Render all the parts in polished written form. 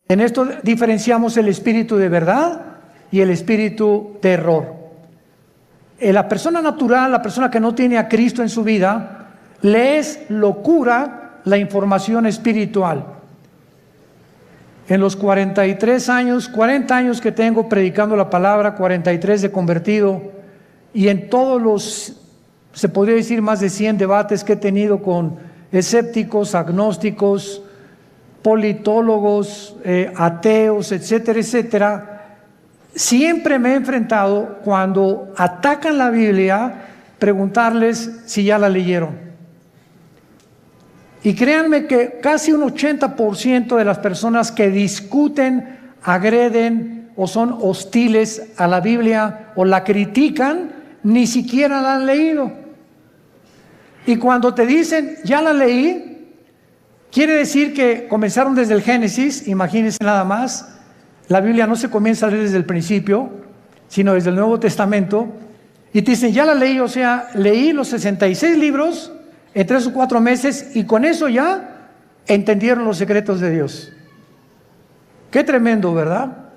En esto diferenciamos el espíritu de verdad y el espíritu de error. La persona natural, la persona que no tiene a Cristo en su vida, le es locura la información espiritual. En los 40 años que tengo predicando la palabra, 43 de convertido, y en todos los, se podría decir, más de 100 debates que he tenido con escépticos, agnósticos, politólogos, ateos, etcétera, etcétera, siempre me he enfrentado, cuando atacan la Biblia, preguntarles si ya la leyeron. Y créanme que casi un 80% de las personas que discuten, agreden o son hostiles a la Biblia o la critican, ni siquiera la han leído. Y cuando te dicen, ya la leí, quiere decir que comenzaron desde el Génesis. Imagínense nada más. La Biblia no se comienza a leer desde el principio, sino desde el Nuevo Testamento. Y te dicen, ya la leí, o sea, leí los 66 libros en 3 o 4 meses, y con eso ya entendieron los secretos de Dios. Qué tremendo, ¿verdad?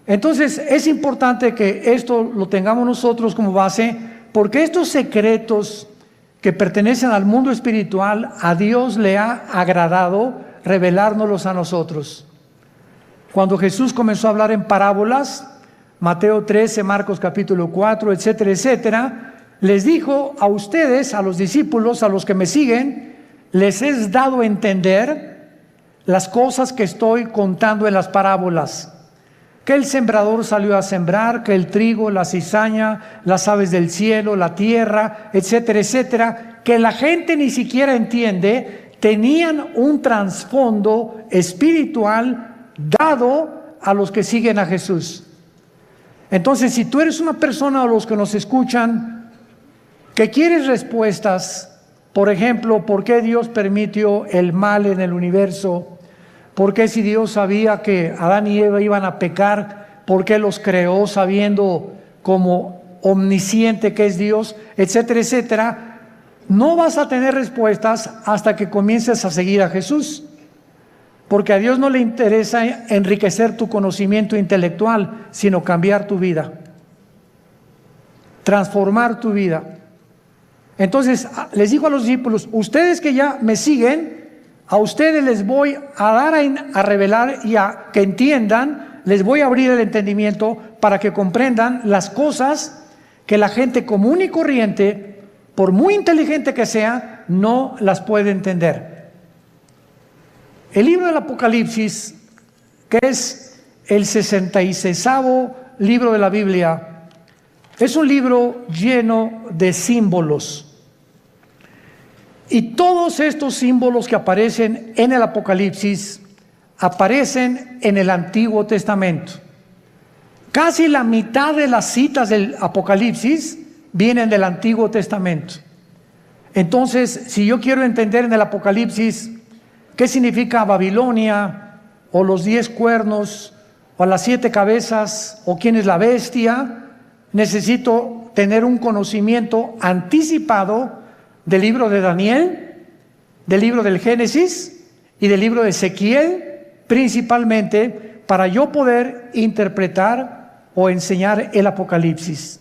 Entonces es importante que esto lo tengamos nosotros como base, porque estos secretos que pertenecen al mundo espiritual, a Dios le ha agradado revelárnoslos a nosotros. Cuando Jesús comenzó a hablar en parábolas, Mateo 13, Marcos capítulo 4, etcétera, etcétera, les dijo a ustedes, a los discípulos, a los que me siguen, les he dado a entender las cosas que estoy contando en las parábolas. Que el sembrador salió a sembrar, que el trigo, la cizaña, las aves del cielo, la tierra, etcétera, etcétera, que la gente ni siquiera entiende, tenían un trasfondo espiritual dado a los que siguen a Jesús. Entonces, si tú eres una persona, o los que nos escuchan, que quieres respuestas, por ejemplo, ¿por qué Dios permitió el mal en el universo? ¿Por qué, si Dios sabía que Adán y Eva iban a pecar, por qué los creó sabiendo como omnisciente que es Dios, etcétera, etcétera? No vas a tener respuestas hasta que comiences a seguir a Jesús, porque a Dios no le interesa enriquecer tu conocimiento intelectual, sino cambiar tu vida, transformar tu vida. Entonces les dijo a los discípulos, ustedes que ya me siguen, a ustedes les voy a dar a revelar y a que entiendan, les voy a abrir el entendimiento para que comprendan las cosas que la gente común y corriente, por muy inteligente que sea, no las puede entender. El libro del Apocalipsis, que es el 66º libro de la Biblia, es un libro lleno de símbolos. Y todos estos símbolos que aparecen en el Apocalipsis aparecen en el Antiguo Testamento. Casi la mitad de las citas del Apocalipsis vienen del Antiguo Testamento. Entonces, si yo quiero entender en el Apocalipsis qué significa Babilonia, o los 10 cuernos, o las 7 cabezas, o quién es la bestia, necesito tener un conocimiento anticipado del libro de Daniel, del libro del Génesis y del libro de Ezequiel, principalmente para yo poder interpretar o enseñar el Apocalipsis.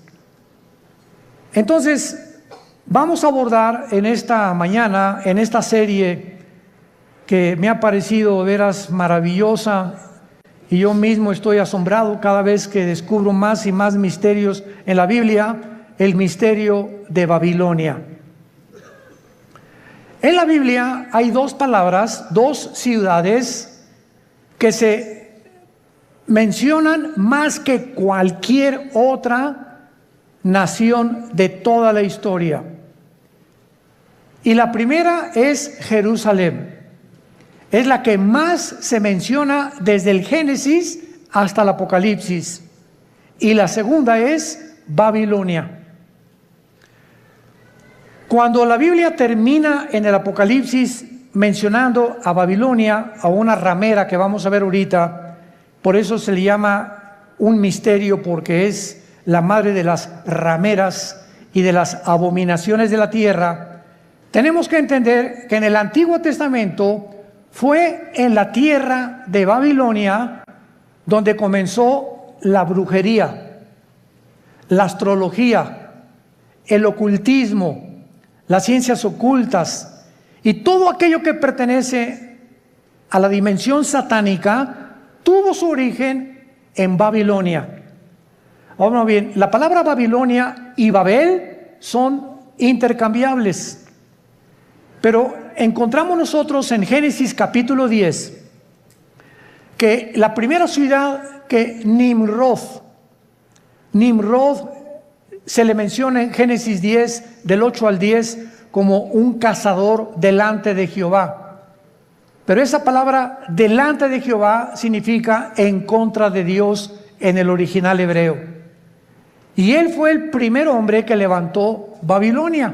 Entonces, vamos a abordar en esta mañana, en esta serie que me ha parecido de veras maravillosa, y yo mismo estoy asombrado cada vez que descubro más y más misterios en la Biblia, el misterio de Babilonia. En la Biblia hay 2 palabras, 2 ciudades que se mencionan más que cualquier otra nación de toda la historia. Y la primera es Jerusalén. Es la que más se menciona desde el Génesis hasta el Apocalipsis. Y la segunda es Babilonia. Cuando la Biblia termina en el Apocalipsis mencionando a Babilonia, a una ramera que vamos a ver ahorita, por eso se le llama un misterio, porque es la madre de las rameras y de las abominaciones de la tierra. Tenemos que entender que en el Antiguo Testamento fue en la tierra de Babilonia donde comenzó la brujería, la astrología, el ocultismo, las ciencias ocultas y todo aquello que pertenece a la dimensión satánica tuvo su origen en Babilonia. Ahora bien, la palabra Babilonia y Babel son intercambiables, pero encontramos nosotros en Génesis capítulo 10 que la primera ciudad que Nimrod se le menciona en Génesis 10 del 8 al 10 como un cazador delante de Jehová, pero esa palabra delante de Jehová significa en contra de Dios en el original hebreo, y él fue el primer hombre que levantó Babilonia,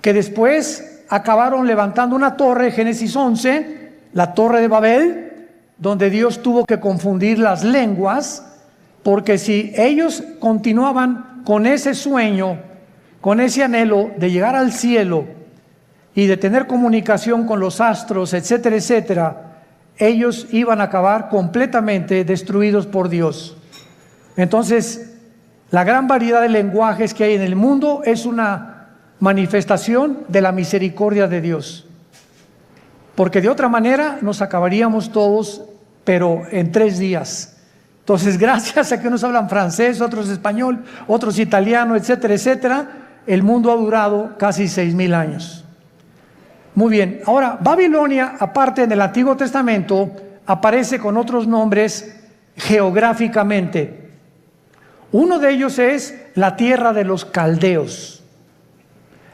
que después acabaron levantando una torre, Génesis 11, la torre de Babel, donde Dios tuvo que confundir las lenguas, porque si ellos continuaban con ese sueño, con ese anhelo de llegar al cielo y de tener comunicación con los astros, etcétera, etcétera, ellos iban a acabar completamente destruidos por Dios. Entonces, la gran variedad de lenguajes que hay en el mundo es una manifestación de la misericordia de Dios, porque de otra manera nos acabaríamos todos, pero en 3 días. Entonces, gracias a que unos hablan francés, otros español, otros italiano, etcétera, etcétera, el mundo ha durado casi 6,000 años. Muy bien, ahora Babilonia, aparte en el Antiguo Testamento, aparece con otros nombres geográficamente. Uno de ellos es la tierra de los caldeos.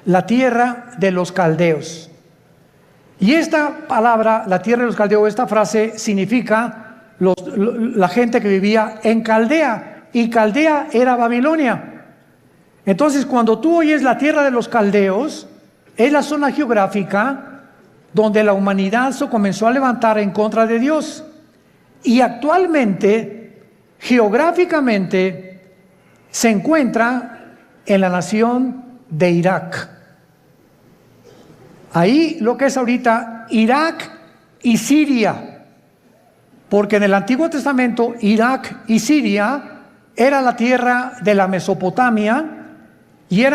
La tierra de los caldeos. Y esta palabra, la tierra de los caldeos, esta frase significa la gente que vivía en Caldea, y Caldea era Babilonia. Entonces, cuando tú oyes la tierra de los caldeos, es la zona geográfica donde la humanidad se comenzó a levantar en contra de Dios. Y actualmente, geográficamente, se encuentra en la nación de Irak. Ahí lo que es ahorita Irak y Siria, porque en el Antiguo Testamento Irak y Siria era la tierra de la Mesopotamia y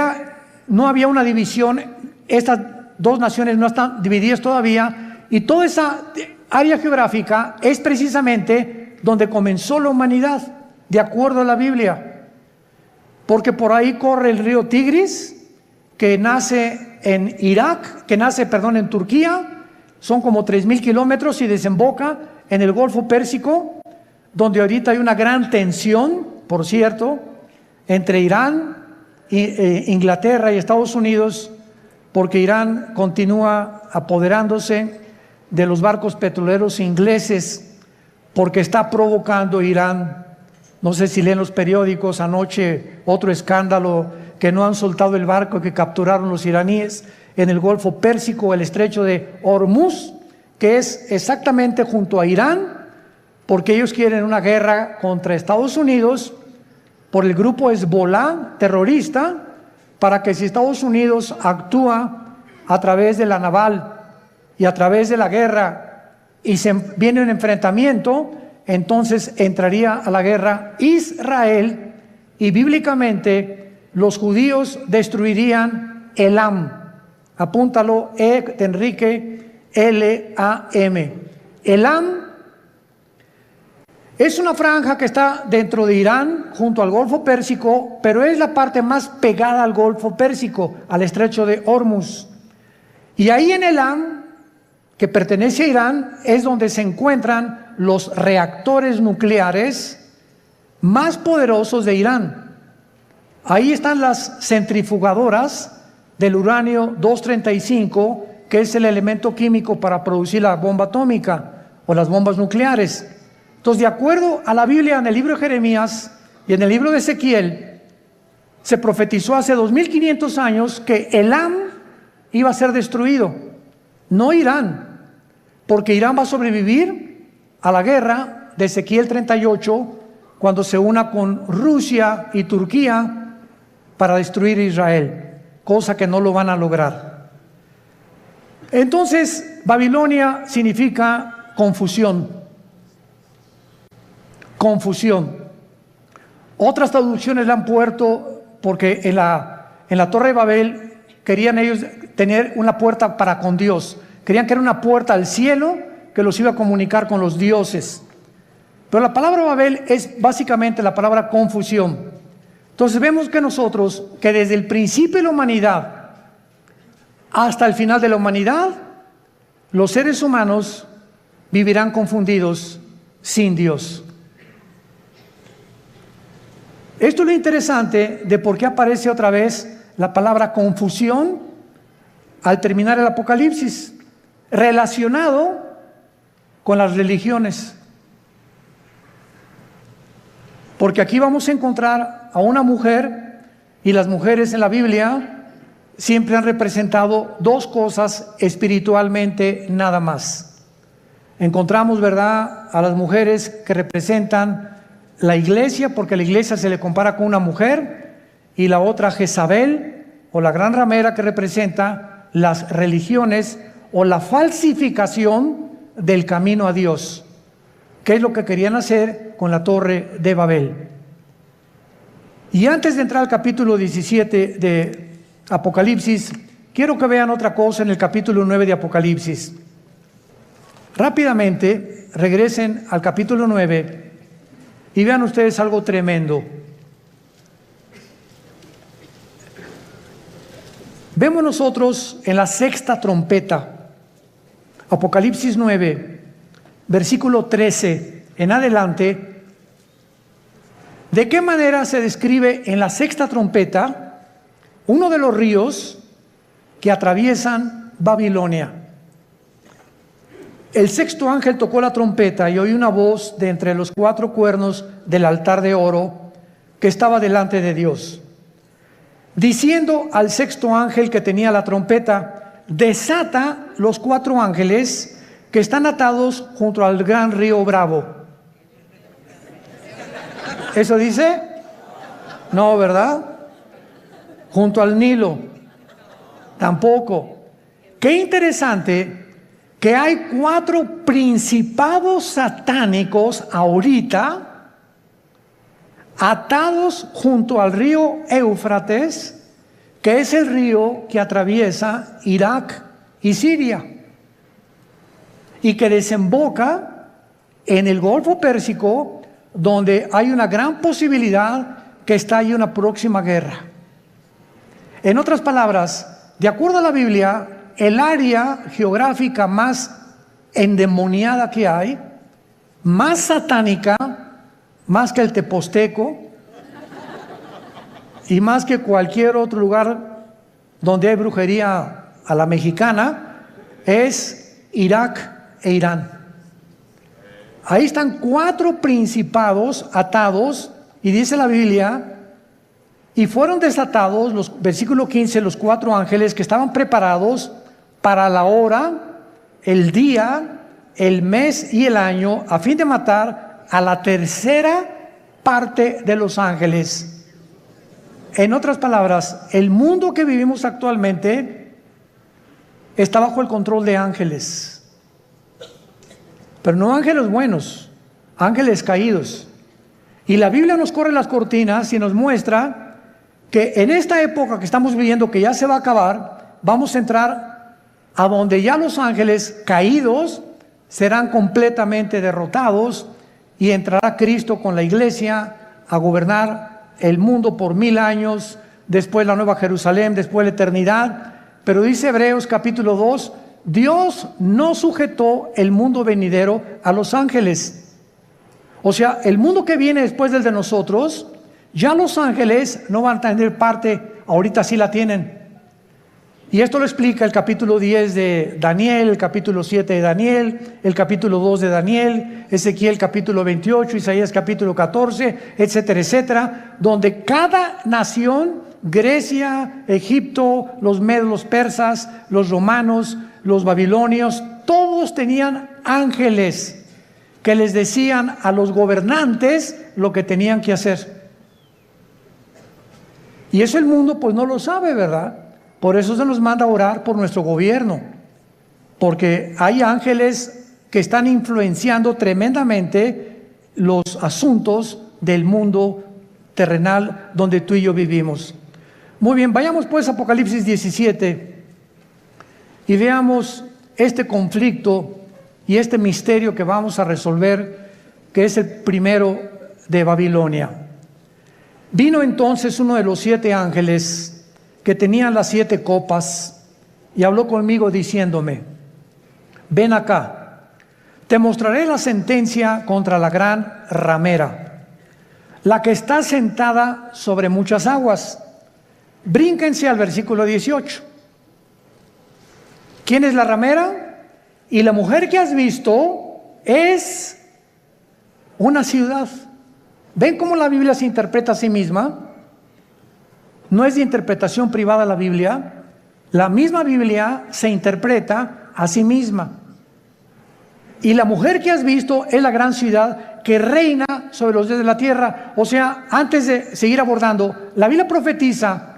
no había una división, estas dos naciones no están divididas todavía, y toda esa área geográfica es precisamente donde comenzó la humanidad, de acuerdo a la Biblia. Porque por ahí corre el río Tigris, que nace en Irak, en Turquía, son como 3,000 kilómetros y desemboca en el Golfo Pérsico, donde ahorita hay una gran tensión, por cierto, entre Irán, Inglaterra y Estados Unidos, porque Irán continúa apoderándose de los barcos petroleros ingleses, porque está provocando Irán. No sé si leen los periódicos, anoche otro escándalo, que no han soltado el barco que capturaron los iraníes en el Golfo Pérsico, el estrecho de Hormuz, que es exactamente junto a Irán, porque ellos quieren una guerra contra Estados Unidos por el grupo Hezbollah terrorista, para que si Estados Unidos actúa a través de la naval y a través de la guerra y viene un enfrentamiento, entonces entraría a la guerra Israel, y bíblicamente los judíos destruirían Elam. Apúntalo, Enrique, L-A-M. Elam es una franja que está dentro de Irán, junto al Golfo Pérsico, pero es la parte más pegada al Golfo Pérsico, al estrecho de Hormuz. Y ahí en Elam, que pertenece a Irán, es donde se encuentran los reactores nucleares más poderosos de Irán. Ahí están las centrifugadoras del uranio 235, que es el elemento químico para producir la bomba atómica o las bombas nucleares. Entonces, de acuerdo a la Biblia, en el libro de Jeremías y en el libro de Ezequiel, se profetizó hace 2500 años que Elam iba a ser destruido, no Irán, porque Irán va a sobrevivir a la guerra de Ezequiel 38 cuando se una con Rusia y Turquía para destruir Israel, cosa que no lo van a lograr. Entonces, Babilonia significa confusión. Confusión. Otras traducciones la han puesto porque en la Torre de Babel querían ellos tener una puerta para con Dios. Querían que era una puerta al cielo que los iba a comunicar con los dioses. Pero la palabra Babel es básicamente la palabra confusión. Entonces vemos que nosotros, que desde el principio de la humanidad hasta el final de la humanidad, los seres humanos vivirán confundidos sin Dios. Esto es lo interesante de por qué aparece otra vez la palabra confusión al terminar el Apocalipsis, relacionado con las religiones. Porque aquí vamos a encontrar a una mujer, y las mujeres en la Biblia siempre han representado dos cosas espiritualmente nada más. Encontramos, ¿verdad?, a las mujeres que representan la iglesia, porque la iglesia se le compara con una mujer, y la otra Jezabel, o la gran ramera, que representa las religiones o la falsificación del camino a Dios, que es lo que querían hacer con la Torre de Babel. Y antes de entrar al capítulo 17 de Apocalipsis, quiero que vean otra cosa en el capítulo 9 de Apocalipsis. Rápidamente regresen al capítulo 9 y vean ustedes algo tremendo. Vemos nosotros en la sexta trompeta, Apocalipsis 9, versículo 13 en adelante, de qué manera se describe en la sexta trompeta uno de los ríos que atraviesan Babilonia. El sexto ángel tocó la trompeta y oí una voz de entre los cuatro cuernos del altar de oro que estaba delante de Dios, diciendo al sexto ángel que tenía la trompeta: desata los cuatro ángeles que están atados junto al gran río Bravo. ¿Eso dice? No, ¿verdad? Junto al Nilo. Tampoco. Qué interesante que hay cuatro principados satánicos ahorita atados junto al río Éufrates, que es el río que atraviesa Irak y Siria, y que desemboca en el Golfo Pérsico, donde hay una gran posibilidad que estalle una próxima guerra. En otras palabras, de acuerdo a la Biblia, el área geográfica más endemoniada que hay, más satánica, más que el Teposteco y más que cualquier otro lugar donde hay brujería a la mexicana, es Irak e Irán. Ahí están cuatro principados atados, y dice la Biblia, y fueron desatados, versículo 15, los cuatro ángeles que estaban preparados para la hora, el día, el mes y el año, a fin de matar a la tercera parte de los ángeles. En otras palabras, el mundo que vivimos actualmente está bajo el control de ángeles, pero no ángeles buenos, ángeles caídos. Y la Biblia nos corre las cortinas y nos muestra que en esta época que estamos viviendo, que ya se va a acabar, vamos a entrar a donde ya los ángeles caídos serán completamente derrotados, y entrará Cristo con la iglesia a gobernar el mundo por 1000 años, después la Nueva Jerusalén, después la eternidad. Pero dice Hebreos capítulo 2, Dios no sujetó el mundo venidero a los ángeles. O sea, el mundo que viene después del de nosotros, ya los ángeles no van a tener parte, ahorita sí la tienen. Y esto lo explica el capítulo 10 de Daniel, el capítulo 7 de Daniel, el capítulo 2 de Daniel, Ezequiel capítulo 28, Isaías capítulo 14, etcétera, etcétera, donde cada nación, Grecia, Egipto, los medos, los persas, los romanos, los babilonios, todos tenían ángeles que les decían a los gobernantes lo que tenían que hacer. Y eso el mundo pues no lo sabe, ¿verdad? Por eso se nos manda a orar por nuestro gobierno. porque hay ángeles que están influenciando tremendamente los asuntos del mundo terrenal donde tú y yo vivimos. Muy bien, vayamos pues a Apocalipsis 17 y veamos este conflicto y este misterio que vamos a resolver, que es el primero de Babilonia. Vino entonces uno de los 7 ángeles que tenían las 7 copas y habló conmigo diciéndome: ven acá, te mostraré la sentencia contra la gran ramera, la que está sentada sobre muchas aguas. Brínquense al versículo 18. ¿Quién es la ramera? Y la mujer que has visto es una ciudad. ¿Ven cómo la Biblia se interpreta a sí misma? No es de interpretación privada la Biblia. La misma Biblia se interpreta a sí misma. Y la mujer que has visto es la gran ciudad que reina sobre los dioses de la tierra. O sea, antes de seguir abordando, la Biblia profetiza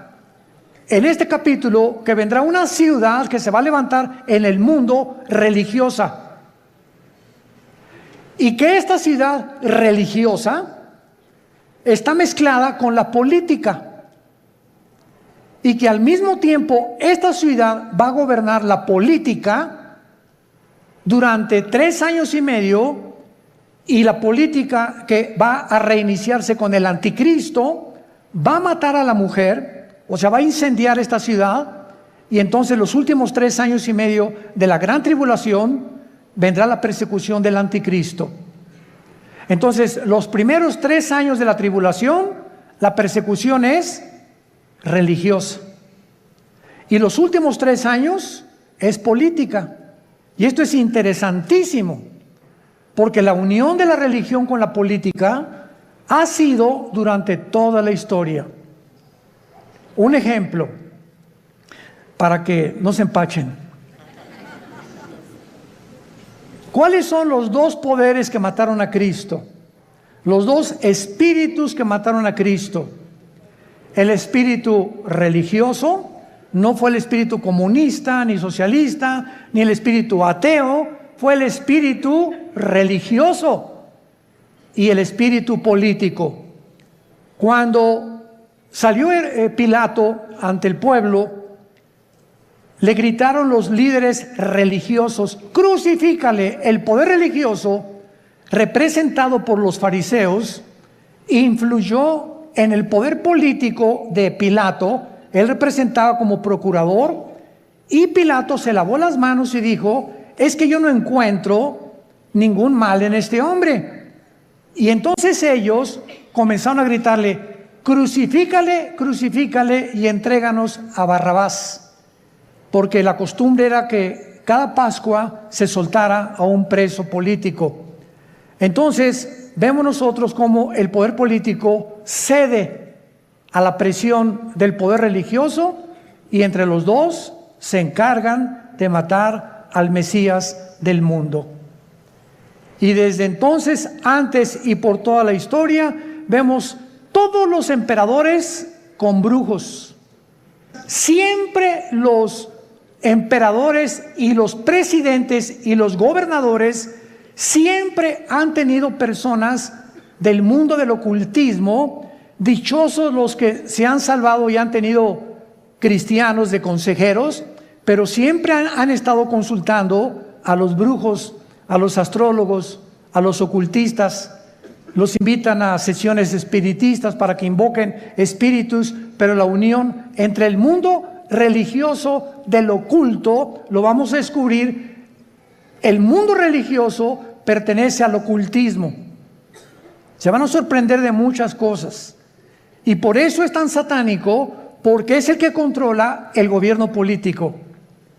en este capítulo que vendrá una ciudad que se va a levantar en el mundo religiosa. Y que esta ciudad religiosa está mezclada con la política. Y que al mismo tiempo esta ciudad va a gobernar la política durante 3 años y medio, y la política que va a reiniciarse con el anticristo va a matar a la mujer, o sea, va a incendiar esta ciudad, y entonces los últimos 3 años y medio de la gran tribulación vendrá la persecución del anticristo. Entonces, los primeros 3 años de la tribulación, la persecución es religiosa. Y los últimos 3 años es política. Y esto es interesantísimo, porque la unión de la religión con la política ha sido durante toda la historia. Un ejemplo, para que no se empachen. ¿Cuáles son los 2 poderes que mataron a Cristo? Los 2 espíritus que mataron a Cristo. El espíritu religioso, no fue el espíritu comunista, ni socialista, ni el espíritu ateo, fue el espíritu religioso y el espíritu político. Cuando salió Pilato ante el pueblo, le gritaron los líderes religiosos: crucifícale. El poder religioso, representado por los fariseos, influyó en el poder político de Pilato. Él representaba como procurador, y Pilato se lavó las manos y dijo: es que yo no encuentro ningún mal en este hombre. Y entonces ellos comenzaron a gritarle: crucifícale, crucifícale y entréganos a Barrabás. Porque la costumbre era que cada Pascua se soltara a un preso político. Entonces, vemos nosotros cómo el poder político cede a la presión del poder religioso, y entre los 2 se encargan de matar al Mesías del mundo. Y desde entonces, antes y por toda la historia, vemos todos los emperadores con brujos. Siempre los emperadores y los presidentes y los gobernadores siempre han tenido personas del mundo del ocultismo. Dichosos los que se han salvado y han tenido cristianos de consejeros, pero siempre han estado consultando a los brujos, a los astrólogos, a los ocultistas. Los invitan a sesiones espiritistas para que invoquen espíritus, pero la unión entre el mundo religioso del oculto, lo vamos a descubrir. El mundo religioso pertenece al ocultismo. Se van a sorprender de muchas cosas, y por eso es tan satánico, porque es el que controla el gobierno político.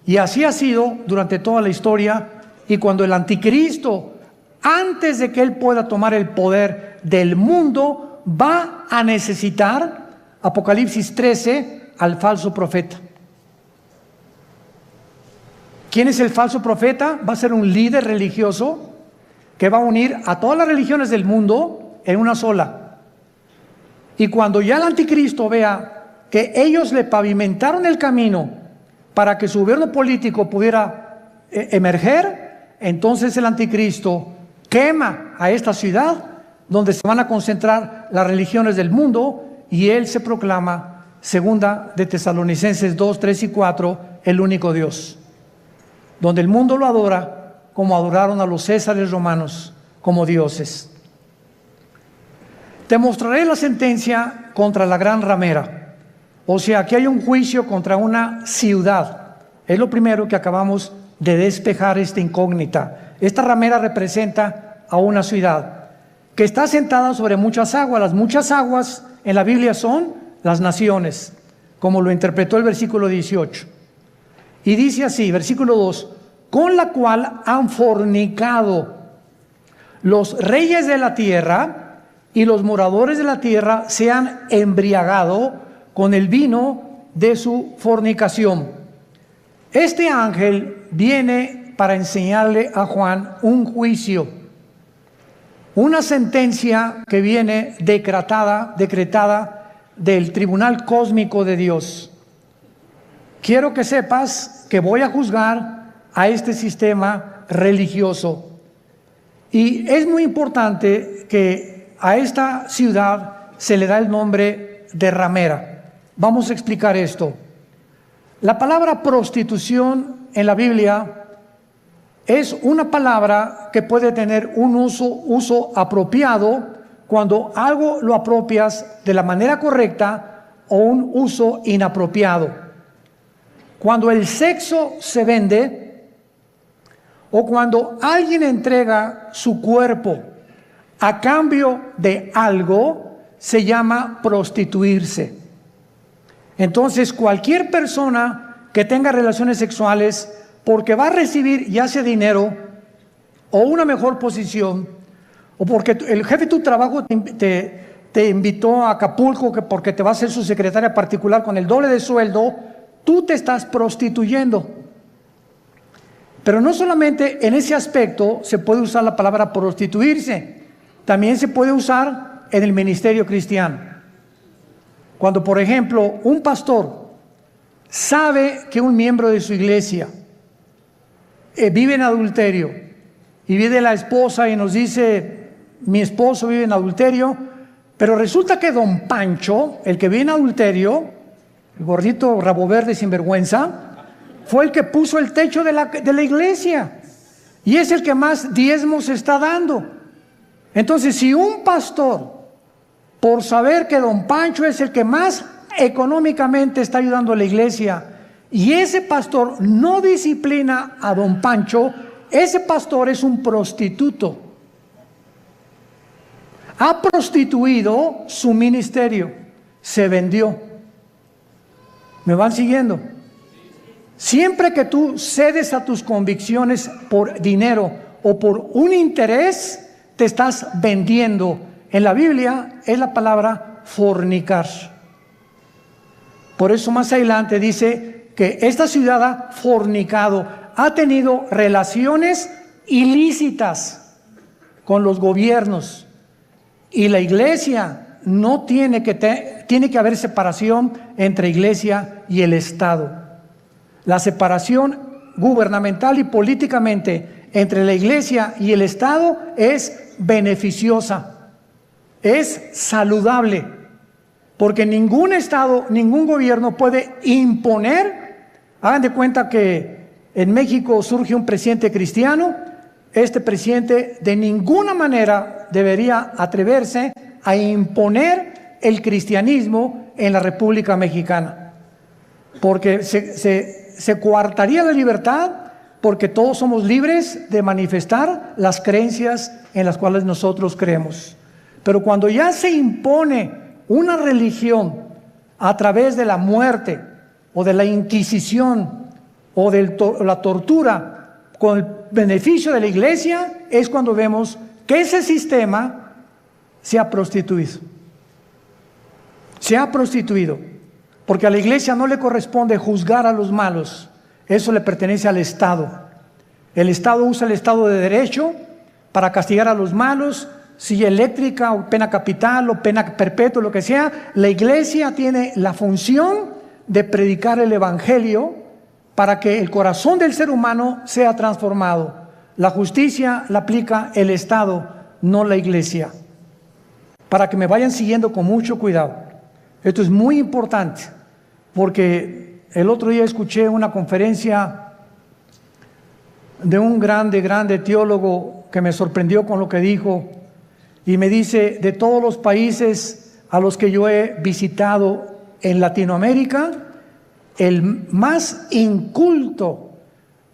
Y así ha sido durante toda la historia. Y cuando el anticristo, antes de que él pueda tomar el poder del mundo, va a necesitar, Apocalipsis 13, al falso profeta. ¿Quién es el falso profeta? Va a ser un líder religioso que va a unir a todas las religiones del mundo en una sola. Y cuando ya el anticristo vea que ellos le pavimentaron el camino para que su gobierno político pudiera emerger, entonces el anticristo quema a esta ciudad donde se van a concentrar las religiones del mundo y él se proclama, segunda de Tesalonicenses 2, 3 y 4, el único Dios. Donde el mundo lo adora como adoraron a los césares romanos como dioses. Te mostraré la sentencia contra la gran ramera. O sea, aquí hay un juicio contra una ciudad. Es lo primero que acabamos de despejar esta incógnita. Esta ramera representa a una ciudad que está sentada sobre muchas aguas. Las muchas aguas en la Biblia son las naciones, como lo interpretó el versículo 18. Y dice así, versículo 2, con la cual han fornicado los reyes de la tierra y los moradores de la tierra se han embriagado con el vino de su fornicación. Este ángel viene para enseñarle a Juan un juicio, una sentencia que viene decretada del tribunal cósmico de Dios. Quiero que sepas que voy a juzgar a este sistema religioso. Y es muy importante que a esta ciudad se le da el nombre de ramera. Vamos a explicar esto. La palabra prostitución en la Biblia es una palabra que puede tener un uso apropiado cuando algo lo apropias de la manera correcta o un uso inapropiado. Cuando el sexo se vende o cuando alguien entrega su cuerpo a cambio de algo, se llama prostituirse. Entonces, cualquier persona que tenga relaciones sexuales porque va a recibir ya sea dinero o una mejor posición, o porque el jefe de tu trabajo te invitó a Acapulco porque te va a ser su secretaria particular con el doble de sueldo, tú te estás prostituyendo. Pero no solamente en ese aspecto se puede usar la palabra prostituirse, también se puede usar en el ministerio cristiano. Cuando, por ejemplo, un pastor sabe que un miembro de su iglesia vive en adulterio y viene la esposa y nos dice, mi esposo vive en adulterio, pero resulta que don Pancho, el que vive en adulterio, el gordito rabo verde sinvergüenza, fue el que puso el techo de la iglesia y es el que más diezmos está dando. Entonces, si un pastor, por saber que don Pancho es el que más económicamente está ayudando a la iglesia, y ese pastor no disciplina a don Pancho, ese pastor es un prostituto. Ha prostituido su ministerio, se vendió. ¿Me van siguiendo? Siempre que tú cedes a tus convicciones por dinero o por un interés, te estás vendiendo. En la Biblia es la palabra fornicar. Por eso más adelante dice que esta ciudad ha fornicado, ha tenido relaciones ilícitas con los gobiernos. Y la iglesia no tiene que haber separación entre iglesia y el Estado. La separación gubernamental y políticamente entre la iglesia y el Estado es beneficiosa, es saludable, porque ningún Estado, ningún gobierno puede imponer. Hagan de cuenta que en México surge un presidente cristiano. Este presidente de ninguna manera debería atreverse a imponer el cristianismo en la República Mexicana, porque se coartaría la libertad, porque todos somos libres de manifestar las creencias en las cuales nosotros creemos. Pero cuando ya se impone una religión a través de la muerte o de la Inquisición o de la tortura con el beneficio de la iglesia, es cuando vemos que ese sistema se ha prostituido. Se ha prostituido, porque a la iglesia no le corresponde juzgar a los malos, eso le pertenece al Estado. El Estado usa el Estado de Derecho para castigar a los malos, silla eléctrica o pena capital o pena perpetua, lo que sea. La iglesia tiene la función de predicar el Evangelio para que el corazón del ser humano sea transformado. La justicia la aplica el Estado, no la iglesia. Para que me vayan siguiendo con mucho cuidado. Esto es muy importante, porque el otro día escuché una conferencia de un grande teólogo que me sorprendió con lo que dijo, y me dice, de todos los países a los que yo he visitado en Latinoamérica, el más inculto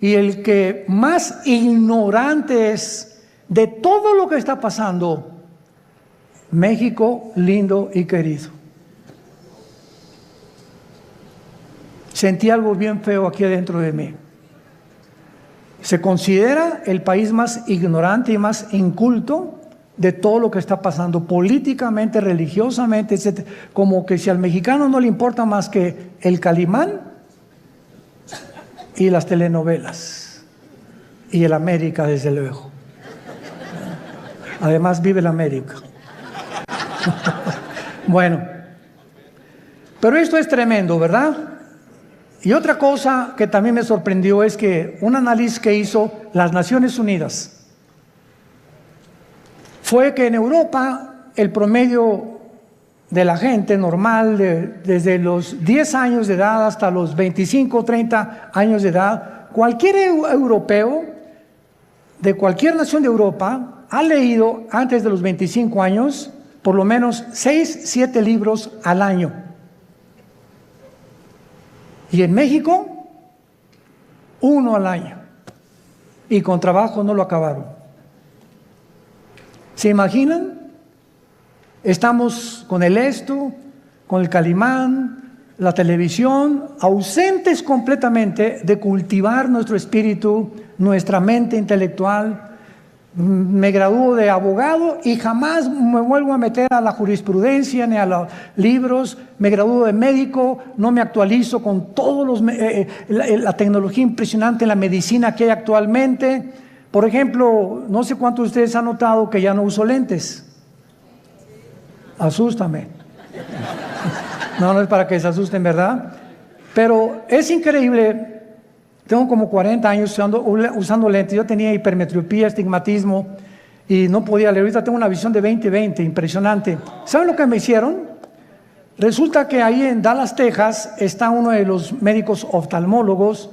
y el que más ignorante es de todo lo que está pasando, México lindo y querido. Sentí algo bien feo aquí adentro de mí. Se considera el país más ignorante y más inculto de todo lo que está pasando políticamente, religiosamente, etc. Como que si al mexicano no le importa más que el Calimán y las telenovelas y el América, desde luego. Además vive el América. Bueno, pero esto es tremendo, ¿verdad? Y otra cosa que también me sorprendió es que un análisis que hizo las Naciones Unidas fue que en Europa el promedio de la gente normal, desde los 10 años de edad hasta los 25 o 30 años de edad, cualquier europeo de cualquier nación de Europa ha leído antes de los 25 años por lo menos 6, 7 libros al año. Y en México, 1 al año. Y con trabajo no lo acabaron. ¿Se imaginan? Estamos con el esto, con el Calimán, la televisión, ausentes completamente de cultivar nuestro espíritu, nuestra mente intelectual. Me gradúo de abogado y jamás me vuelvo a meter a la jurisprudencia ni a los libros. Me gradúo de médico, no me actualizo con todos la tecnología impresionante en la medicina que hay actualmente. Por ejemplo, no sé cuántos de ustedes han notado que ya no uso lentes. Asústame. No es para que se asusten, ¿verdad? Pero es increíble. Tengo como 40 años usando lentes. Yo tenía hipermetropía, estigmatismo y no podía leer. Ahorita tengo una visión de 20/20, impresionante. ¿Saben lo que me hicieron? Resulta que ahí en Dallas, Texas, está uno de los médicos oftalmólogos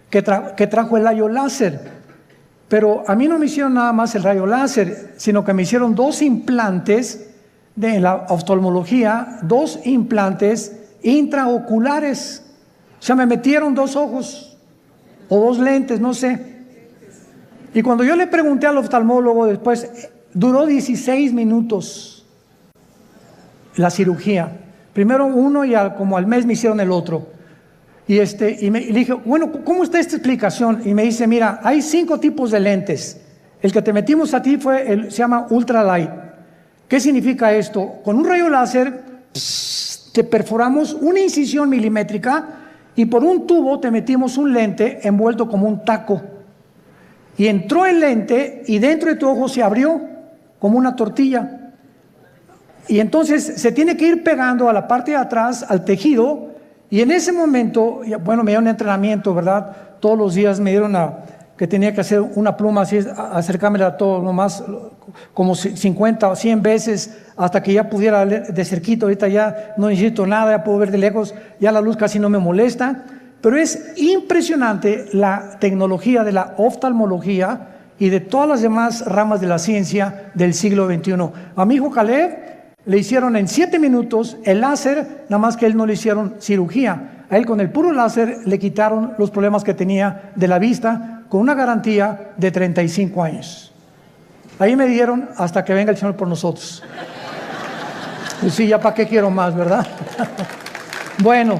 que trajo el rayo láser. Pero a mí no me hicieron nada más el rayo láser, sino que me hicieron 2 implantes de la oftalmología, 2 implantes intraoculares. O sea, me metieron 2 ojos. O 2 lentes, no sé. Y cuando yo le pregunté al oftalmólogo después, duró 16 minutos la cirugía. Primero uno y como al mes me hicieron el otro. Y le dije, bueno, ¿cómo está esta explicación? Y me dice, mira, hay 5 tipos de lentes. El que te metimos a ti se llama ultralight. ¿Qué significa esto? Con un rayo láser te perforamos una incisión milimétrica y por un tubo te metimos un lente envuelto como un taco. Y entró el lente y dentro de tu ojo se abrió como una tortilla. Y entonces se tiene que ir pegando a la parte de atrás, al tejido. Y en ese momento, bueno, me dieron entrenamiento, ¿verdad? Todos los días me dieron que tenía que hacer una pluma así, acercármela a todo, nomás como 50 o 100 veces, hasta que ya pudiera leer de cerquito. Ahorita ya no necesito nada, ya puedo ver de lejos, ya la luz casi no me molesta. Pero es impresionante la tecnología de la oftalmología y de todas las demás ramas de la ciencia del siglo XXI. A mi hijo Caleb le hicieron en 7 minutos el láser, nada más que a él no le hicieron cirugía. A él con el puro láser le quitaron los problemas que tenía de la vista con una garantía de 35 años. Ahí me dieron hasta que venga el Señor por nosotros. Pues sí, ya para qué quiero más, ¿verdad? Bueno,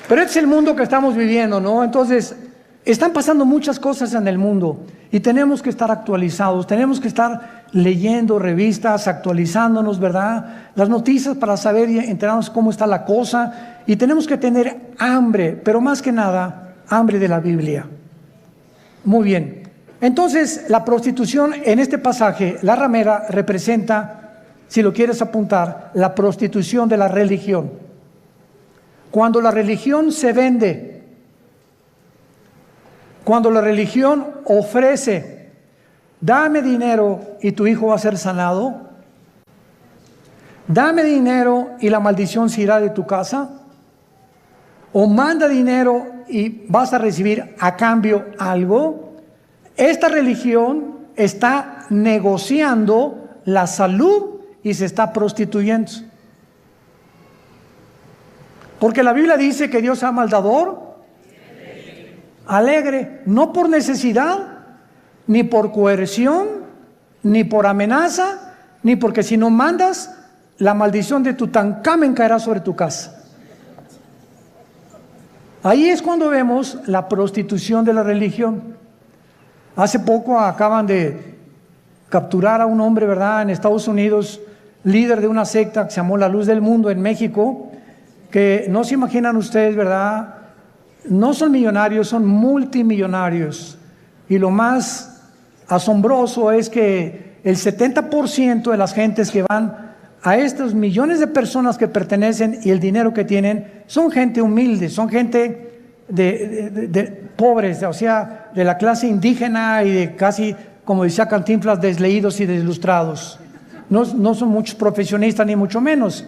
pero este es el mundo que estamos viviendo, ¿no? Entonces, están pasando muchas cosas en el mundo y tenemos que estar actualizados, tenemos que estar leyendo revistas, actualizándonos, ¿verdad? Las noticias para saber y enterarnos cómo está la cosa, y tenemos que tener hambre, pero más que nada, hambre de la Biblia. Muy bien. Entonces, la prostitución en este pasaje, la ramera, representa, si lo quieres apuntar, la prostitución de la religión. Cuando la religión se vende Cuando la religión ofrece, dame dinero y tu hijo va a ser sanado, dame dinero y la maldición se irá de tu casa, o manda dinero y vas a recibir a cambio algo, esta religión está negociando la salud y se está prostituyendo. Porque la Biblia dice que Dios ama al dador alegre, no por necesidad, ni por coerción, ni por amenaza, ni porque si no mandas, la maldición de Tutankamén caerá sobre tu casa. Ahí es cuando vemos la prostitución de la religión. Hace poco acaban de capturar a un hombre, ¿verdad?, en Estados Unidos, líder de una secta que se llamó La Luz del Mundo en México, que no se imaginan ustedes, ¿verdad? No son millonarios, son multimillonarios. Y lo más asombroso es que el 70% de las gentes que van a estos millones de personas que pertenecen y el dinero que tienen, son gente humilde, son gente de pobres, o sea, de la clase indígena y de casi, como decía Cantinflas, desleídos y desilustrados. No son muchos profesionistas ni mucho menos.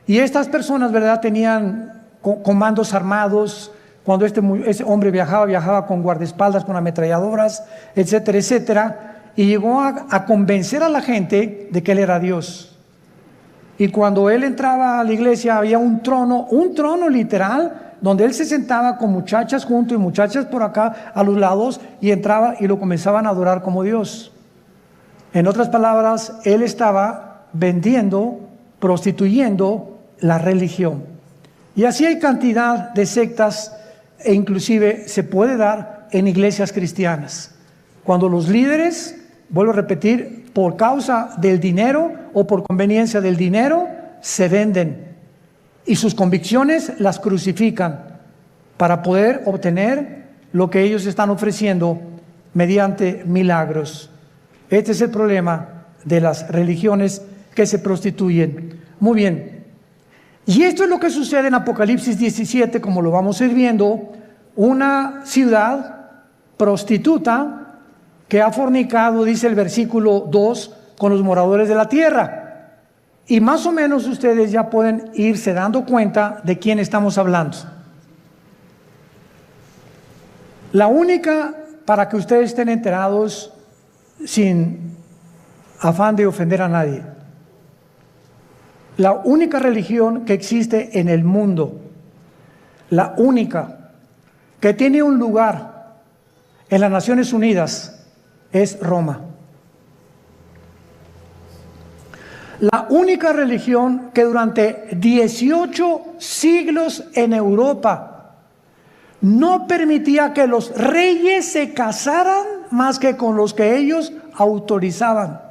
Y estas personas, ¿verdad?, tenían comandos armados. Cuando ese hombre viajaba con guardaespaldas, con ametralladoras, etcétera, etcétera. Y llegó a convencer a la gente de que él era Dios. Y cuando él entraba a la iglesia había un trono literal, donde él se sentaba con muchachas junto y muchachas por acá a los lados, y entraba y lo comenzaban a adorar como Dios. En otras palabras, él estaba vendiendo, prostituyendo la religión. Y así hay cantidad de sectas, e inclusive se puede dar en iglesias cristianas. Cuando los líderes, vuelvo a repetir, por causa del dinero o por conveniencia del dinero, se venden y sus convicciones las crucifican para poder obtener lo que ellos están ofreciendo mediante milagros. Este es el problema de las religiones que se prostituyen. Muy bien. Y esto es lo que sucede en Apocalipsis 17, como lo vamos a ir viendo, una ciudad prostituta que ha fornicado, dice el versículo 2, con los moradores de la tierra. Y más o menos ustedes ya pueden irse dando cuenta de quién estamos hablando. La única, para que ustedes estén enterados, sin afán de ofender a nadie, la única religión que existe en el mundo, la única que tiene un lugar en las Naciones Unidas, es Roma. La única religión que durante 18 siglos en Europa no permitía que los reyes se casaran más que con los que ellos autorizaban.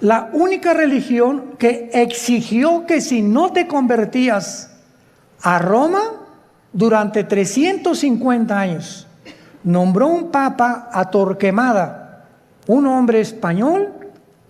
La única religión que exigió que si no te convertías a Roma durante 350 años, nombró un papa a Torquemada, un hombre español,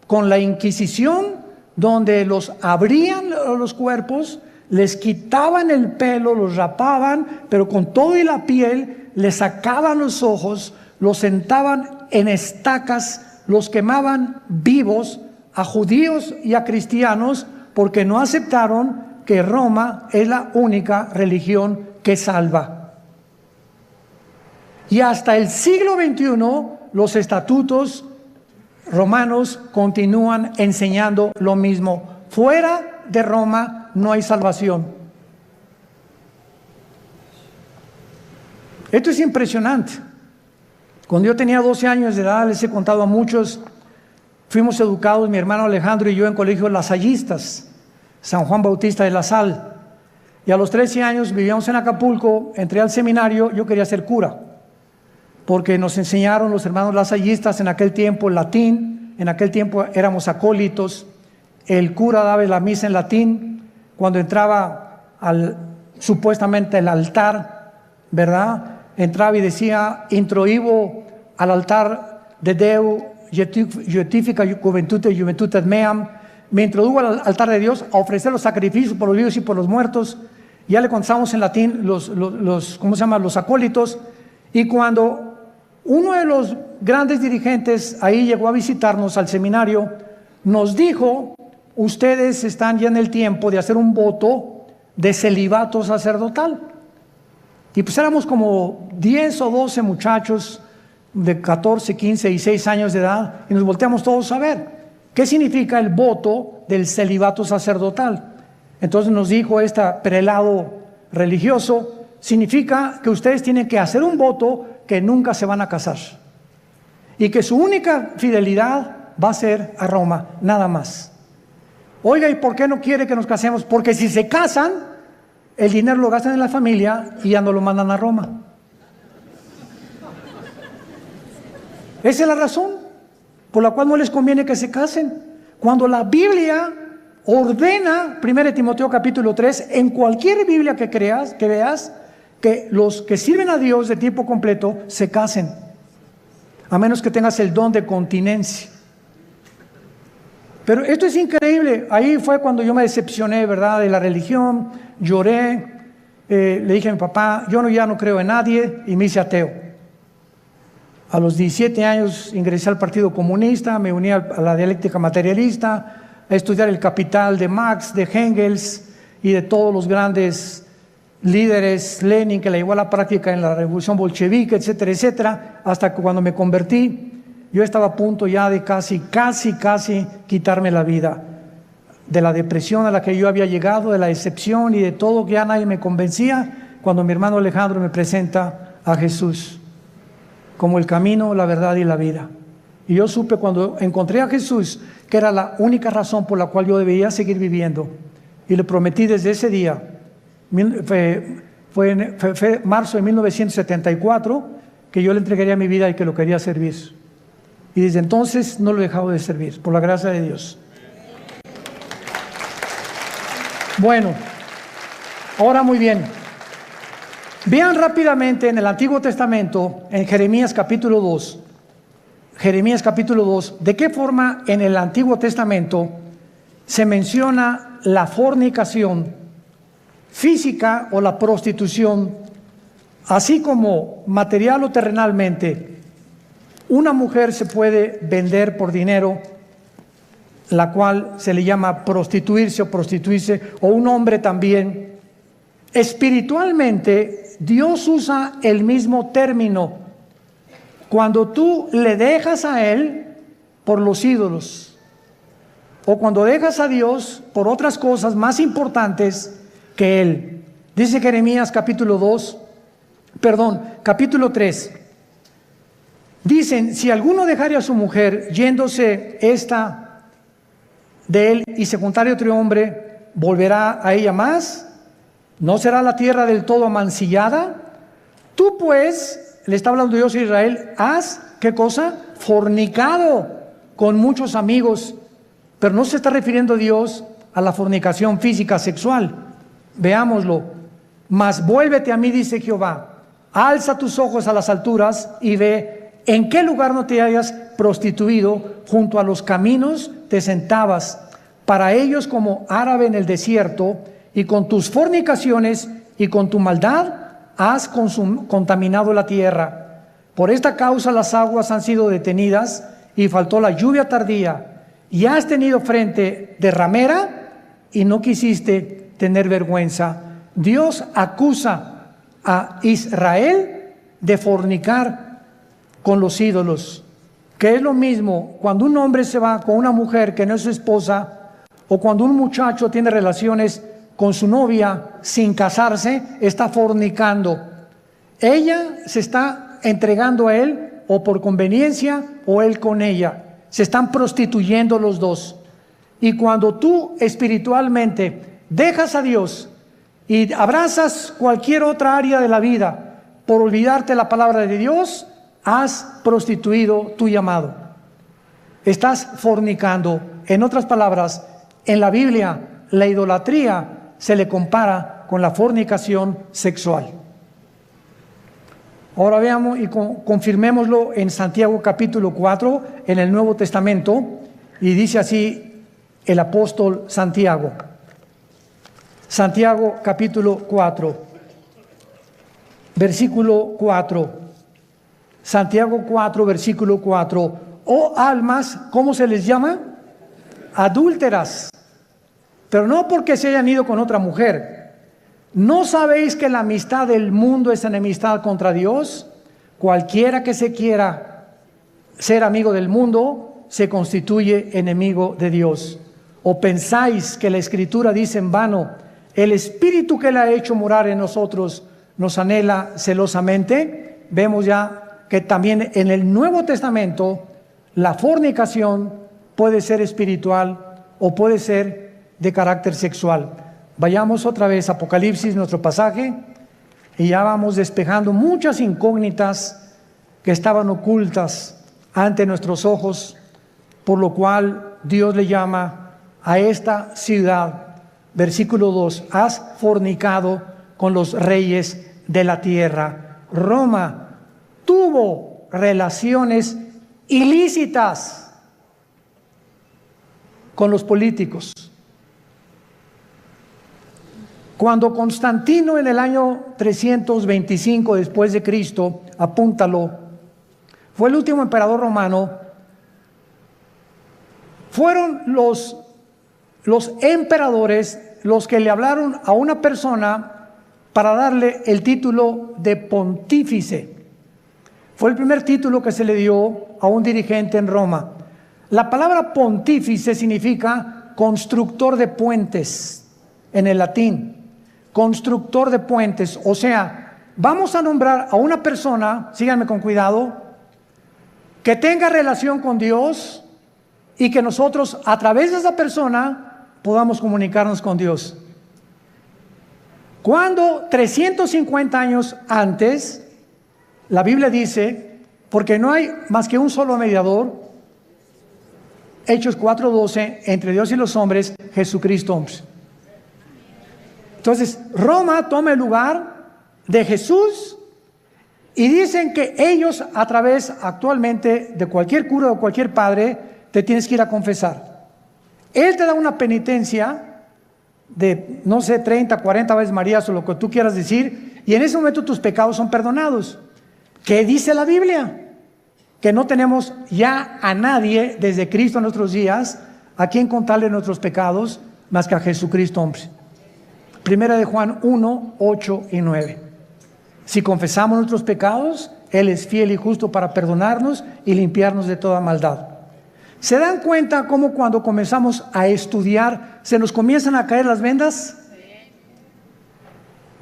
con la Inquisición, donde los abrían los cuerpos, les quitaban el pelo, los rapaban, pero con todo y la piel, les sacaban los ojos, los sentaban en estacas, los quemaban vivos a judíos y a cristianos, porque no aceptaron que Roma es la única religión que salva. Y hasta el siglo XXI, los estatutos romanos continúan enseñando lo mismo. Fuera de Roma no hay salvación. Esto es impresionante. Cuando yo tenía 12 años de edad, les he contado a muchos, fuimos educados, mi hermano Alejandro y yo, en colegios lasallistas, San Juan Bautista de La Sal. Y a los 13 años vivíamos en Acapulco, entré al seminario, yo quería ser cura, porque nos enseñaron los hermanos lasallistas en aquel tiempo el latín, en aquel tiempo éramos acólitos, el cura daba la misa en latín, cuando entraba supuestamente al altar, ¿verdad?, entraba y decía, introibo al altar de Deu, Justifica Juventudes Meam, me introdujo al altar de Dios a ofrecer los sacrificios por los vivos y por los muertos. Ya le contamos en latín los ¿cómo se llama?, los acólitos. Y cuando uno de los grandes dirigentes ahí llegó a visitarnos al seminario, nos dijo: ustedes están ya en el tiempo de hacer un voto de celibato sacerdotal. Y pues éramos como 10 o 12 muchachos de 14, 15 y 6 años de edad, y nos volteamos todos a ver qué significa el voto del celibato sacerdotal. Entonces nos dijo este prelado religioso: significa que ustedes tienen que hacer un voto que nunca se van a casar y que su única fidelidad va a ser a Roma, nada más. Oiga, ¿y por qué no quiere que nos casemos? Porque si se casan, el dinero lo gastan en la familia y ya no lo mandan a Roma. Esa es la razón por la cual no les conviene que se casen. Cuando la Biblia ordena, 1 Timoteo capítulo 3, en cualquier Biblia que veas, que los que sirven a Dios de tiempo completo se casen, a menos que tengas el don de continencia. Pero esto es increíble. Ahí fue cuando yo me decepcioné, ¿verdad?, de la religión. Lloré, le dije a mi papá: yo ya no creo en nadie, y me hice ateo. A los 17 años ingresé al Partido Comunista, me uní a la dialéctica materialista, a estudiar el Capital de Marx, de Engels y de todos los grandes líderes, Lenin, que la llevó a la práctica en la revolución bolchevique, etcétera, etcétera, hasta que cuando me convertí, yo estaba a punto ya de casi quitarme la vida, de la depresión a la que yo había llegado, de la decepción y de todo, que ya nadie me convencía, cuando mi hermano Alejandro me presenta a Jesús como el camino, la verdad y la vida. Y yo supe, cuando encontré a Jesús, que era la única razón por la cual yo debía seguir viviendo. Y le prometí desde ese día, fue marzo de 1974, que yo le entregaría mi vida y que lo quería servir. Y desde entonces no lo he dejado de servir, por la gracia de Dios. Bueno, ahora muy bien. Vean rápidamente en el Antiguo Testamento, en Jeremías capítulo 2, de qué forma en el Antiguo Testamento se menciona la fornicación física o la prostitución, así como material o terrenalmente. Una mujer se puede vender por dinero, la cual se le llama prostituirse o prostituirse, o un hombre también. Espiritualmente, Dios usa el mismo término cuando tú le dejas a Él por los ídolos, o cuando dejas a Dios por otras cosas más importantes que Él. Dice Jeremías capítulo 3. Dicen: si alguno dejare a su mujer, yéndose esta de él, y se juntare otro hombre, ¿volverá a ella más? ¿No será la tierra del todo amancillada? Tú pues, le está hablando Dios a Israel, has, ¿qué cosa? Fornicado con muchos amigos. Pero no se está refiriendo Dios a la fornicación física sexual. Veámoslo. Mas vuélvete a mí, dice Jehová, alza tus ojos a las alturas y ve en qué lugar no te hayas prostituido. Junto a los caminos te sentabas, para ellos como árabe en el desierto, y con tus fornicaciones y con tu maldad has contaminado la tierra. Por esta causa las aguas han sido detenidas y faltó la lluvia tardía, y has tenido frente de ramera y no quisiste tener vergüenza. Dios acusa a Israel de fornicar con los ídolos, que es lo mismo cuando un hombre se va con una mujer que no es su esposa, o cuando un muchacho tiene relaciones con su novia sin casarse, está fornicando. Ella se está entregando a él, o por conveniencia, o él con ella. Se están prostituyendo los dos. Y cuando tú espiritualmente dejas a Dios y abrazas cualquier otra área de la vida por olvidarte la palabra de Dios, has prostituido tu llamado. Estás fornicando. En otras palabras, en la Biblia, la idolatría se le compara con la fornicación sexual. Ahora veamos y confirmémoslo en Santiago capítulo 4, en el Nuevo Testamento, y dice así el apóstol Santiago. Santiago capítulo 4, versículo 4. Santiago 4, versículo 4. Oh almas, ¿cómo se les llama? Adúlteras. Pero no porque se hayan ido con otra mujer. ¿No sabéis que la amistad del mundo es enemistad contra Dios? Cualquiera que se quiera ser amigo del mundo se constituye enemigo de Dios. ¿O pensáis que la Escritura dice en vano, el Espíritu que le ha hecho morar en nosotros nos anhela celosamente? Vemos ya que también en el Nuevo Testamento la fornicación puede ser espiritual o puede ser de carácter sexual. Vayamos otra vez a Apocalipsis, nuestro pasaje, y ya vamos despejando muchas incógnitas que estaban ocultas ante nuestros ojos, por lo cual Dios le llama a esta ciudad, versículo 2, has fornicado con los reyes de la tierra. Roma tuvo relaciones ilícitas con los políticos. Cuando Constantino en el año 325 después de Cristo, apúntalo, fue el último emperador romano, fueron los emperadores los que le hablaron a una persona para darle el título de pontífice. Fue el primer título que se le dio a un dirigente en Roma. La palabra pontífice significa constructor de puentes en el latín. Constructor de puentes, o sea, vamos a nombrar a una persona, síganme con cuidado, que tenga relación con Dios y que nosotros a través de esa persona podamos comunicarnos con Dios. Cuando 350 años antes, la Biblia dice, porque no hay más que un solo mediador, Hechos 4:12, entre Dios y los hombres, Jesucristo. Entonces, Roma toma el lugar de Jesús y dicen que ellos a través actualmente de cualquier cura o cualquier padre te tienes que ir a confesar. Él te da una penitencia de, no sé, 30, 40 veces Marías o lo que tú quieras decir, y en ese momento tus pecados son perdonados. ¿Qué dice la Biblia? Que no tenemos ya a nadie desde Cristo en nuestros días a quien contarle nuestros pecados más que a Jesucristo, hombre. Primera de Juan 1, 8 y 9. Si confesamos nuestros pecados, Él es fiel y justo para perdonarnos y limpiarnos de toda maldad. ¿Se dan cuenta cómo cuando comenzamos a estudiar se nos comienzan a caer las vendas?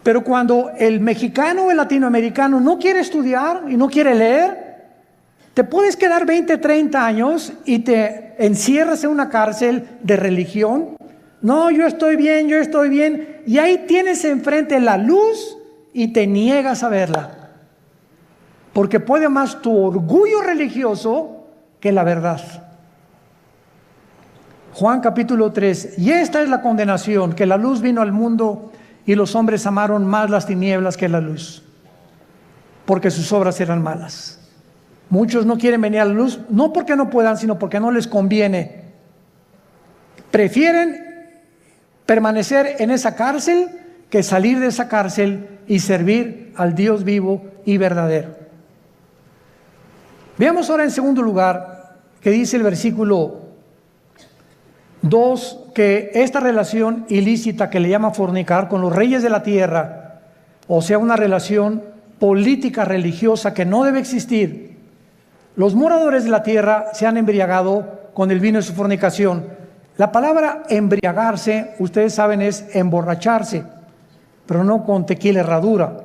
Pero cuando el mexicano o el latinoamericano no quiere estudiar y no quiere leer, te puedes quedar 20, 30 años y te encierras en una cárcel de religión. No, yo estoy bien, y ahí tienes enfrente la luz y te niegas a verla. Porque puede más tu orgullo religioso que la verdad. Juan capítulo 3, y esta es la condenación, que la luz vino al mundo y los hombres amaron más las tinieblas que la luz, porque sus obras eran malas. Muchos no quieren venir a la luz, no porque no puedan, sino porque no les conviene. Prefieren permanecer en esa cárcel que salir de esa cárcel y servir al Dios vivo y verdadero. Veamos ahora en segundo lugar que dice el versículo 2, que esta relación ilícita que le llama fornicar con los reyes de la tierra, o sea, una relación política religiosa que no debe existir. Los moradores de la tierra se han embriagado con el vino de su fornicación. La palabra embriagarse, ustedes saben, es emborracharse, pero no con tequila herradura,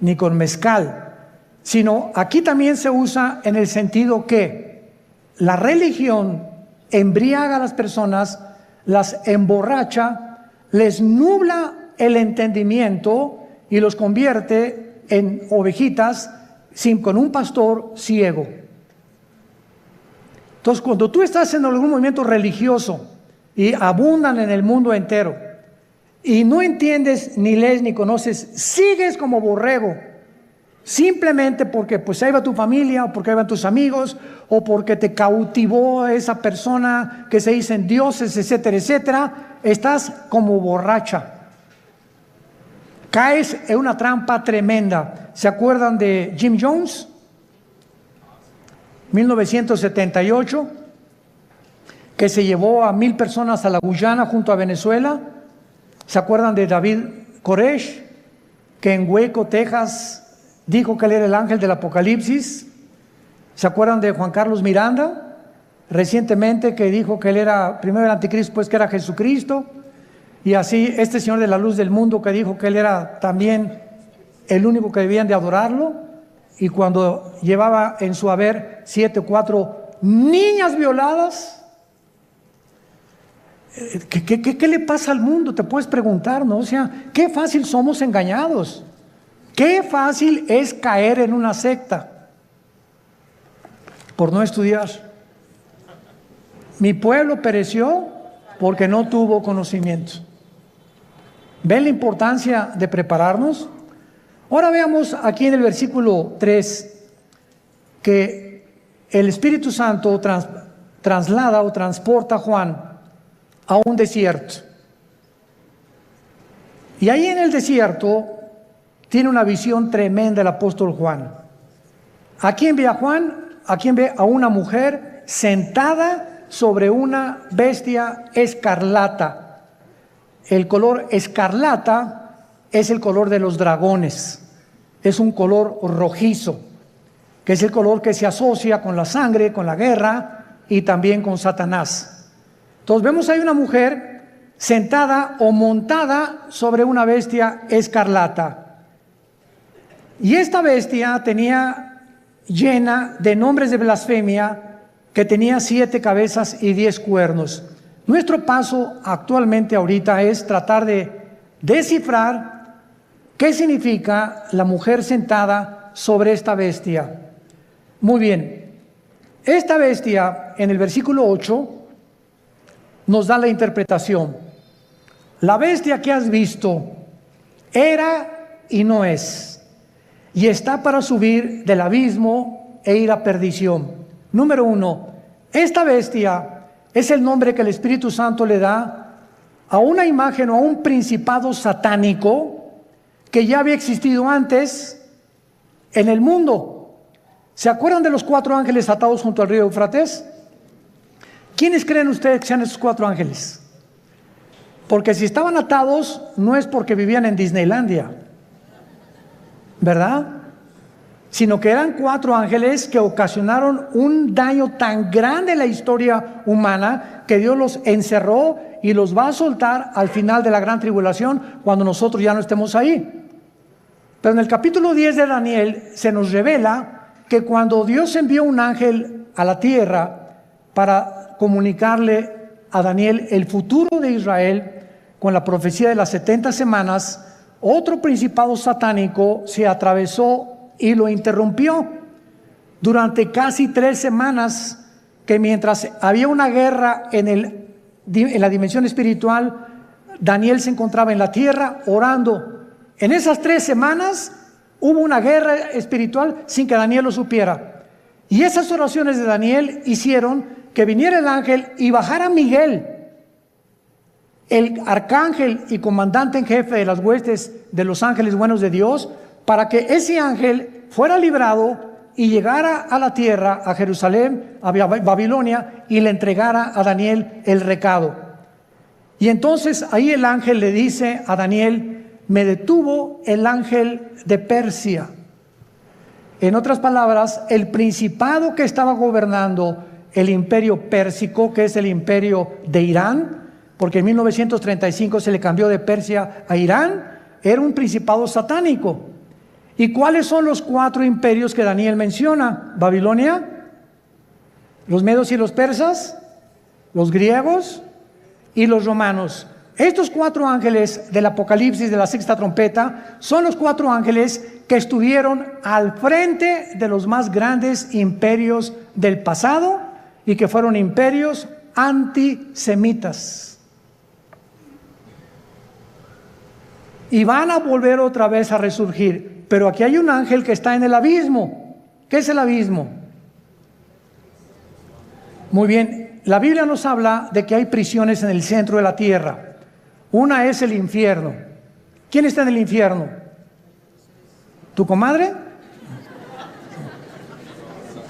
ni con mezcal, sino aquí también se usa en el sentido que la religión embriaga a las personas, las emborracha, les nubla el entendimiento y los convierte en ovejitas con un pastor ciego. Entonces, cuando tú estás en algún movimiento religioso y abundan en el mundo entero y no entiendes, ni lees, ni conoces, sigues como borrego, simplemente porque pues ahí va tu familia, o porque ahí van tus amigos, o porque te cautivó esa persona que se dicen dioses, etcétera, etcétera, estás como borracha. Caes en una trampa tremenda. ¿Se acuerdan de Jim Jones? 1978, que se llevó a 1,000 personas a la Guyana junto a Venezuela. ¿Se acuerdan de David Koresh, que en Waco, Texas, dijo que él era el ángel del Apocalipsis? ¿Se acuerdan de Juan Carlos Miranda, recientemente, que dijo que él era primero el anticristo, pues que era Jesucristo? Y así este señor de la luz del mundo, que dijo que él era también el único que debían de adorarlo, y cuando llevaba en su haber 7 o 4 niñas violadas. ¿Qué le pasa al mundo? Te puedes preguntar, ¿no? O sea, qué fácil somos engañados. Qué fácil es caer en una secta por no estudiar. Mi pueblo pereció porque no tuvo conocimiento. ¿Ven la importancia de prepararnos? Ahora veamos aquí en el versículo 3 que el Espíritu Santo traslada o transporta a Juan a un desierto. Y ahí en el desierto tiene una visión tremenda el apóstol Juan. ¿A quién ve a Juan? ¿A quién ve? A una mujer sentada sobre una bestia escarlata. El color escarlata es el color de los dragones. Es un color rojizo, que es el color que se asocia con la sangre, con la guerra y también con Satanás. Entonces vemos ahí una mujer sentada o montada sobre una bestia escarlata. Y esta bestia tenía llena de nombres de blasfemia, que tenía 7 cabezas y 10 cuernos. Nuestro paso actualmente ahorita es tratar de descifrar ¿qué significa la mujer sentada sobre esta bestia? Muy bien, esta bestia en el versículo 8 nos da la interpretación. La bestia que has visto era y no es, y está para subir del abismo e ir a perdición. Número 1, esta bestia es el nombre que el Espíritu Santo le da a una imagen o a un principado satánico que ya había existido antes en el mundo. ¿Se acuerdan de los 4 ángeles atados junto al río Éufrates? ¿Quiénes creen ustedes que sean esos 4 ángeles? Porque si estaban atados, no es porque vivían en Disneylandia, ¿verdad? Sino que eran 4 ángeles que ocasionaron un daño tan grande en la historia humana que Dios los encerró y los va a soltar al final de la gran tribulación, cuando nosotros ya no estemos ahí. Pero en el capítulo 10 de Daniel se nos revela que cuando Dios envió un ángel a la tierra para comunicarle a Daniel el futuro de Israel con la profecía de las 70 semanas, otro principado satánico se atravesó y lo interrumpió durante casi 3 semanas, que mientras había una guerra en la dimensión espiritual, Daniel se encontraba en la tierra orando. En esas 3 semanas hubo una guerra espiritual sin que Daniel lo supiera. Y esas oraciones de Daniel hicieron que viniera el ángel y bajara Miguel, el arcángel y comandante en jefe de las huestes de los ángeles buenos de Dios, para que ese ángel fuera librado y llegara a la tierra, a Jerusalén, a Babilonia, y le entregara a Daniel el recado. Y entonces ahí el ángel le dice a Daniel: me detuvo el ángel de Persia. En otras palabras, el principado que estaba gobernando el imperio pérsico, que es el imperio de Irán, porque en 1935 se le cambió de Persia a Irán, era un principado satánico. ¿Y cuáles son los 4 imperios que Daniel menciona? Babilonia, los medos y los persas, los griegos y los romanos. Estos 4 ángeles del Apocalipsis de la 6ª trompeta son los 4 ángeles que estuvieron al frente de los más grandes imperios del pasado y que fueron imperios antisemitas. Y van a volver otra vez a resurgir. Pero aquí hay un ángel que está en el abismo. ¿Qué es el abismo? Muy bien, la Biblia nos habla de que hay prisiones en el centro de la tierra. Una es el infierno. ¿Quién está en el infierno? ¿Tu comadre?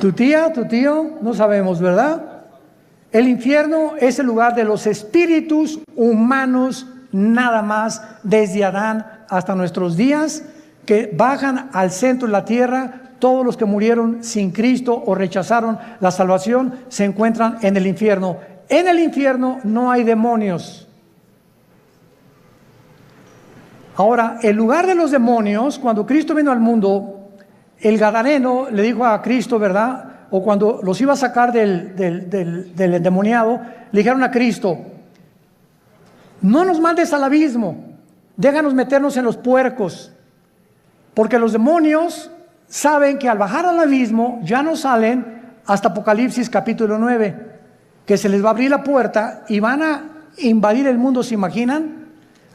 ¿Tu tía, tu tío? No sabemos, ¿verdad? El infierno es el lugar de los espíritus humanos, nada más, desde Adán hasta nuestros días, que bajan al centro de la tierra. Todos los que murieron sin Cristo o rechazaron la salvación se encuentran en el infierno. En el infierno no hay demonios. Ahora, el lugar de los demonios, cuando Cristo vino al mundo, el gadareno le dijo a Cristo, ¿verdad? O cuando los iba a sacar del endemoniado, le dijeron a Cristo: no nos mandes al abismo, déjanos meternos en los puercos, porque los demonios saben que al bajar al abismo ya no salen hasta Apocalipsis capítulo 9, que se les va a abrir la puerta y van a invadir el mundo. ¿Se imaginan?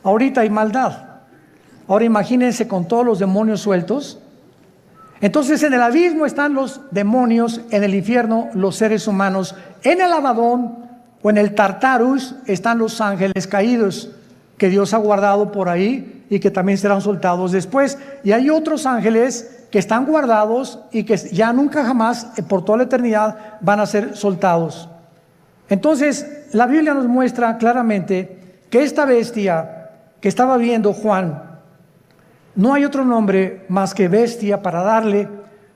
Ahorita hay maldad. Ahora imagínense con todos los demonios sueltos. Entonces en el abismo están los demonios, en el infierno los seres humanos, en el Abadón o en el Tartarus están los ángeles caídos que Dios ha guardado por ahí y que también serán soltados después. Y hay otros ángeles que están guardados y que ya nunca jamás, por toda la eternidad, van a ser soltados. Entonces la Biblia nos muestra claramente que esta bestia que estaba viendo Juan, no hay otro nombre más que bestia para darle,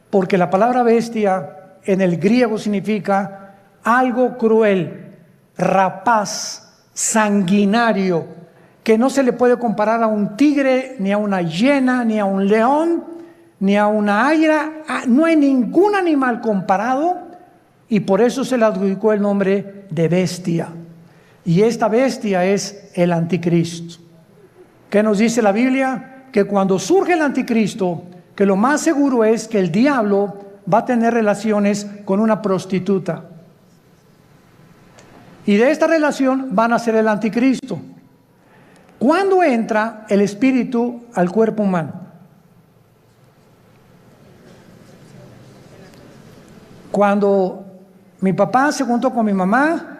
porque la palabra bestia en el griego significa algo cruel, rapaz, sanguinario, que no se le puede comparar a un tigre, ni a una hiena, ni a un león, ni a una águila. No hay ningún animal comparado, y por eso se le adjudicó el nombre de bestia. Y esta bestia es el anticristo. ¿Qué nos dice la Biblia? Que cuando surge el anticristo, que lo más seguro es que el diablo va a tener relaciones con una prostituta. Y de esta relación van a ser el anticristo. ¿Cuándo entra el espíritu al cuerpo humano? Cuando mi papá se juntó con mi mamá,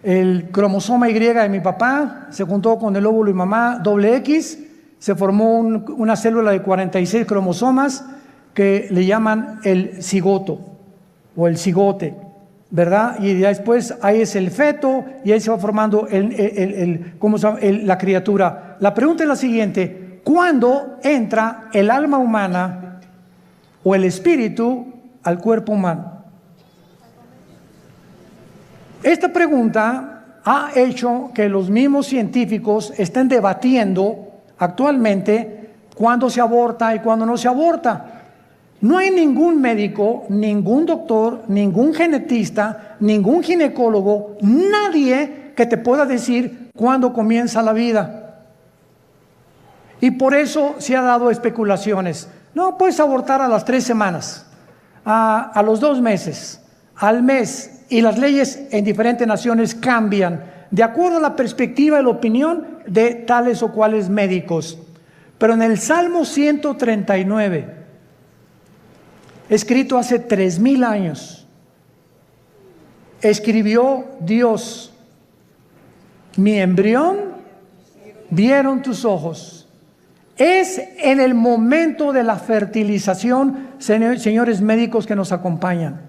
el cromosoma Y de mi papá se juntó con el óvulo de mi mamá, doble X, se formó una célula de 46 cromosomas que le llaman el cigoto o el cigote, ¿verdad? Y ya después ahí es el feto y ahí se va formando la criatura. La pregunta es la siguiente: ¿cuándo entra el alma humana o el espíritu al cuerpo humano? Esta pregunta ha hecho que los mismos científicos estén debatiendo actualmente cuándo se aborta y cuándo no se aborta. No hay ningún médico, ningún doctor, ningún genetista, ningún ginecólogo, nadie que te pueda decir cuándo comienza la vida. Y por eso se ha dado especulaciones. No, puedes abortar a las 3 semanas, a los 2 meses, al mes. Y las leyes en diferentes naciones cambian de acuerdo a la perspectiva y la opinión de tales o cuales médicos. Pero en el Salmo 139, escrito hace 3000 años, escribió Dios: mi embrión vieron tus ojos. Es en el momento de la fertilización, señores médicos que nos acompañan,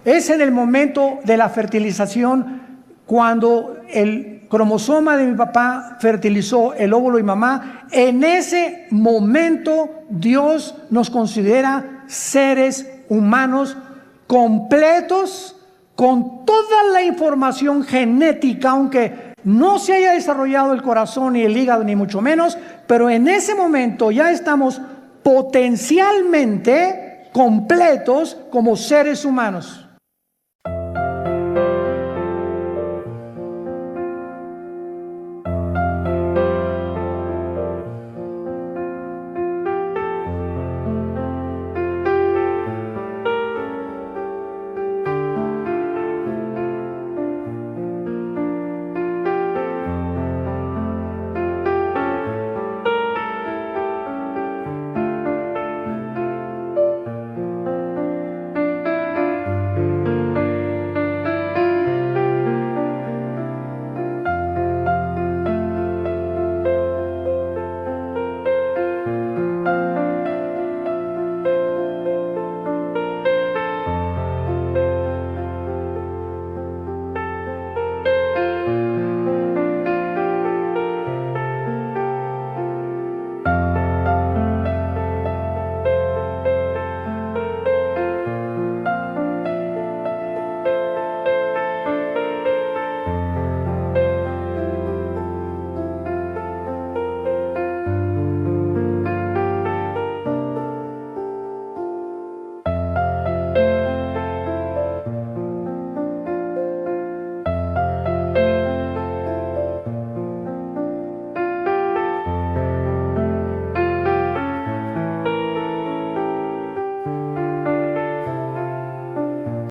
es en el momento de la fertilización cuando el cromosoma de mi papá fertilizó el óvulo de mi mamá. En ese momento Dios nos considera seres humanos completos, con toda la información genética, aunque no se haya desarrollado el corazón ni el hígado ni mucho menos, pero en ese momento ya estamos potencialmente completos como seres humanos.